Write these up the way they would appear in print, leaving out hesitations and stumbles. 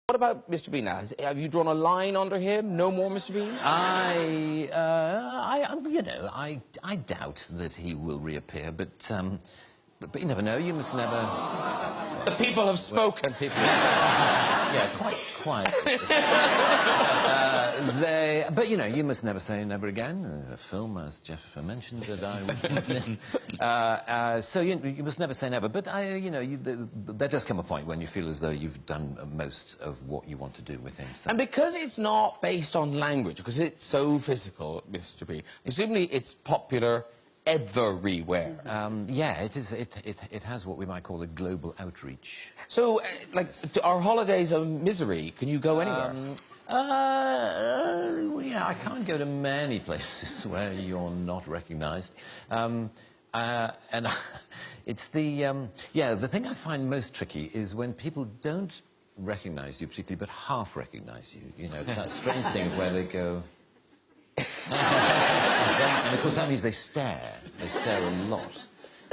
What about Mr. Bean now? Have you drawn a line under him? No more Mr. Bean? You know, I doubt that he will reappear, but you never know. You must never... The people have spoken. People have spoken. Yeah, quite. But, you know, you must never say never again. A film, as Jeff mentioned, that I was in. So you must never say never. But, you know, there does come a point when you feel as though you've done most of what you want to do with things. So. And because it's not based on language, because it's so physical, Mr. Bean, presumably it's popular everywhere. Yeah, it is. It has what we might call a global outreach. So, like, our holidays of misery, can you go anywhere? Well, yeah, I can't go to many places where you're not recognised. And it's the... yeah, the thing I find most tricky is when people don't recognise you particularly, but half recognise you. You know, it's that strange thing where they go... And of course that means they stare. They stare a lot.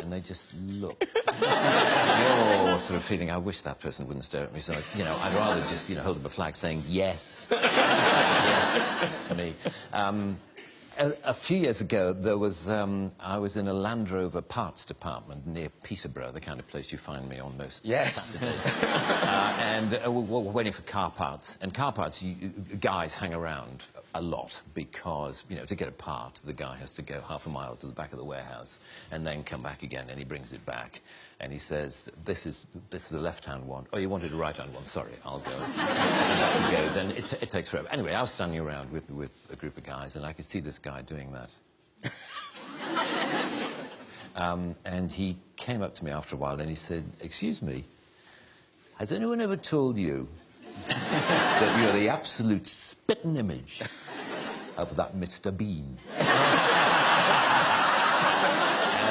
And they just look. You're sort of feeling, I wish that person wouldn't stare at me. So, you know, I'd rather just, you know, hold up a flag saying, yes. Yes, it's me. A few years ago, there was, I was in a Land Rover parts department near Peterborough, the kind of place you find me on most Saturdays. And we're waiting for car parts. And car parts, guys hang around a lot because, you know, to get a part, the guy has to go half a mile to the back of the warehouse and then come back again, and he brings it back. And he says, this is the left-hand one. Oh, you wanted a right-hand one? Sorry, I'll go. And back he goes, and it takes forever. Anyway, I was standing around with a group of guys, and I could see this guy doing that. And he came up to me after a while, and he said, excuse me, has anyone ever told you that you're the absolute spitting image of that Mr. Bean? And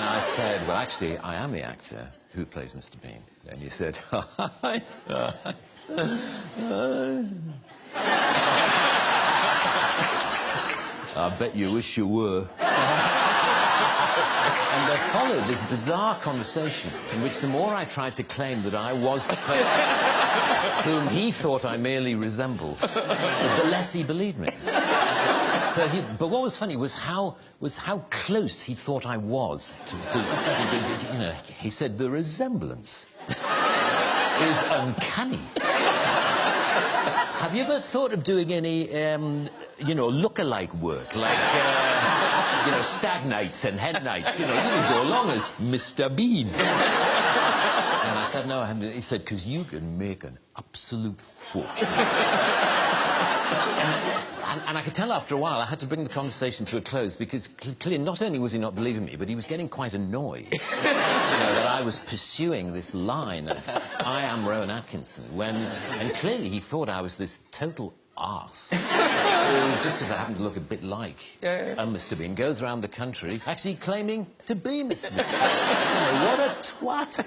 I said, well, actually, I am the actor who plays Mr. Bean. And he said, I bet you wish you were. And there followed this bizarre conversation in which the more I tried to claim that I was the person whom he thought I merely resembled, the less he believed me. So but what was funny was how close he thought I was to you know, he said, the resemblance is uncanny. Have you ever thought of doing any, you know, look-alike work, like, you know, Stag Nights and Hen Nights? You know, you can go along as Mr. Bean. And I said, no, I haven't. He said, because you can make an absolute fortune. And I could tell after a while I had to bring the conversation to a close because clearly not only was he not believing me, but he was getting quite annoyed you know, that I was pursuing this line of, I am Rowan Atkinson, and clearly he thought I was this total arse. Just because I happen to look a bit like Mr. Bean, goes around the country actually claiming to be Mr. Bean. You know, what a twat.